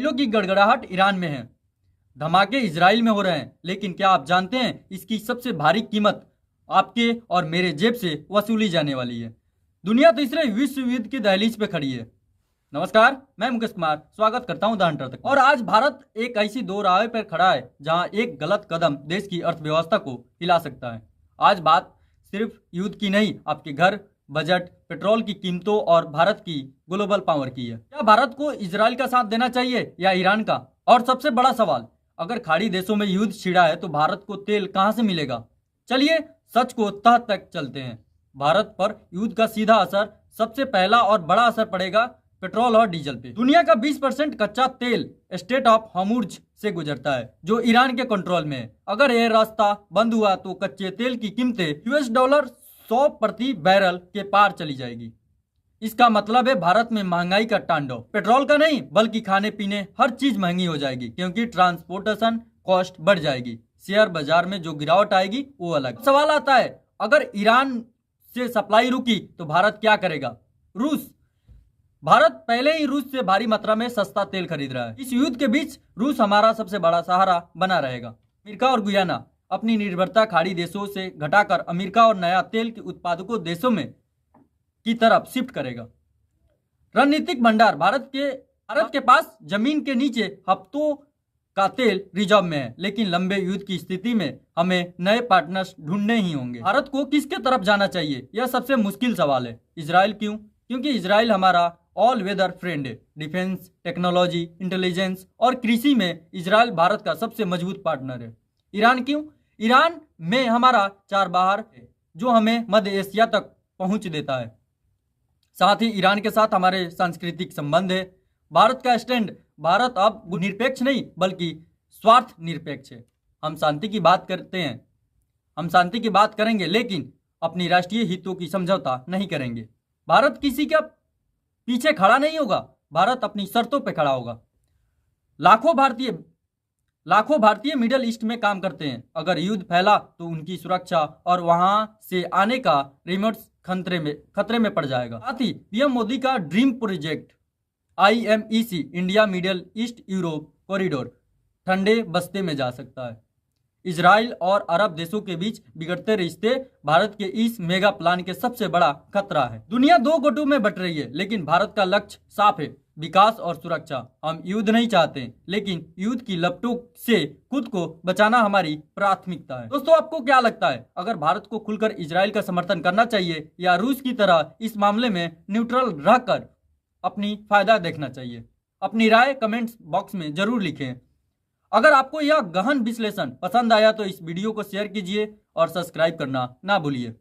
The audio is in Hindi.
मिसाइलों की गड़गड़ाहट ईरान में है, धमाके इजराइल में हो रहे हैं, लेकिन क्या आप जानते हैं इसकी सबसे भारी कीमत आपके और मेरे जेब से वसूली जाने वाली है। दुनिया तीसरे विश्व युद्ध की दहलीज पे खड़ी है। नमस्कार, मैं मुकेश कुमार स्वागत करता हूं द हंटर तक। और आज भारत एक ऐसी दो राह पर खड़ा है जहां एक गलत कदम देश की अर्थव्यवस्था को हिला सकता है। आज बात सिर्फ युद्ध की नहीं, आपके घर, बजट, पेट्रोल की कीमतों और भारत की ग्लोबल पावर की है। क्या भारत को इजराइल का साथ देना चाहिए या ईरान का? और सबसे बड़ा सवाल, अगर खाड़ी देशों में युद्ध छिड़ा है तो भारत को तेल कहां से मिलेगा? चलिए सच को तह तक चलते हैं। भारत पर युद्ध का सीधा असर, सबसे पहला और बड़ा असर पड़ेगा पेट्रोल और डीजल पे। दुनिया का 20% कच्चा तेल स्टेट ऑफ हॉर्मुज़ से गुजरता है, जो ईरान के कंट्रोल में है। अगर यह रास्ता बंद हुआ तो कच्चे तेल की कीमतें $100 100 प्रति बैरल के पार चली जाएगी। इसका मतलब है भारत में महंगाई का तांडव। पेट्रोल का नहीं बल्कि खाने पीने हर चीज महंगी हो जाएगी, क्योंकि ट्रांसपोर्टेशन कॉस्ट बढ़ जाएगी। शेयर बाजार में जो गिरावट आएगी वो अलग। सवाल आता है, अगर ईरान से सप्लाई रुकी तो भारत क्या करेगा? रूस। भारत पहले ही रूस से भारी मात्रा में सस्ता तेल खरीद रहा है। इस युद्ध के बीच रूस हमारा सबसे बड़ा सहारा बना रहेगा। अमेरिका और गुयाना अपनी निर्भरता खाड़ी देशों से घटाकर अमेरिका और नया तेल के उत्पादकों देशों में की तरफ शिफ्ट करेगा। रणनीतिक भंडार, भारत के पास जमीन के नीचे हफ्तों का तेल रिजर्व में है, लेकिन लंबे युद्ध की स्थिति में हमें नए पार्टनर्स ढूंढने ही होंगे। भारत को किसके तरफ जाना चाहिए, यह सबसे मुश्किल सवाल है। इजराइल क्यों? क्योंकि इजराइल हमारा ऑल वेदर फ्रेंड है। डिफेंस, टेक्नोलॉजी, इंटेलिजेंस और कृषि में इजराइल भारत का सबसे मजबूत पार्टनर है। ईरान क्यों? ईरान में हमारा चारबाहर है, जो हमें मध्य एशिया तक पहुंच देता है। साथ ही ईरान के साथ हमारे सांस्कृतिक संबंध है। भारत का स्टैंड, भारत अब निरपेक्ष नहीं बल्कि स्वार्थ निरपेक्ष है। हम शांति की बात करते हैं, हम शांति की बात करेंगे, लेकिन अपनी राष्ट्रीय हितों की समझौता नहीं करेंगे। भारत किसी के पीछे खड़ा नहीं होगा, भारत अपनी शर्तों पे खड़ा होगा। लाखों भारतीय मिडिल ईस्ट में काम करते हैं। अगर युद्ध फैला तो उनकी सुरक्षा और वहां से आने का रिमोट खतरे में पड़ जाएगा। साथ ही पीएम मोदी का dream project IMEC India middle east Europe corridor ठंडे बस्ते में जा सकता है। इजराइल और अरब देशों के बीच बिगड़ते रिश्ते भारत के इस मेगा प्लान के सबसे बड़ा खतरा है। दुनिया दो गुटों में बट रही है, लेकिन भारत का लक्ष्य साफ है, विकास और सुरक्षा। हम युद्ध नहीं चाहते, लेकिन युद्ध की लपटों से खुद को बचाना हमारी प्राथमिकता है। दोस्तों, आपको क्या लगता है, अगर भारत को खुलकर इजराइल का समर्थन करना चाहिए या रूस की तरह इस मामले में न्यूट्रल रहकर अपनी फायदा देखना चाहिए? अपनी राय कमेंट्स बॉक्स में जरूर लिखें। अगर आपको यह गहन विश्लेषण पसंद आया तो इस वीडियो को शेयर कीजिए और सब्सक्राइब करना ना भूलिए।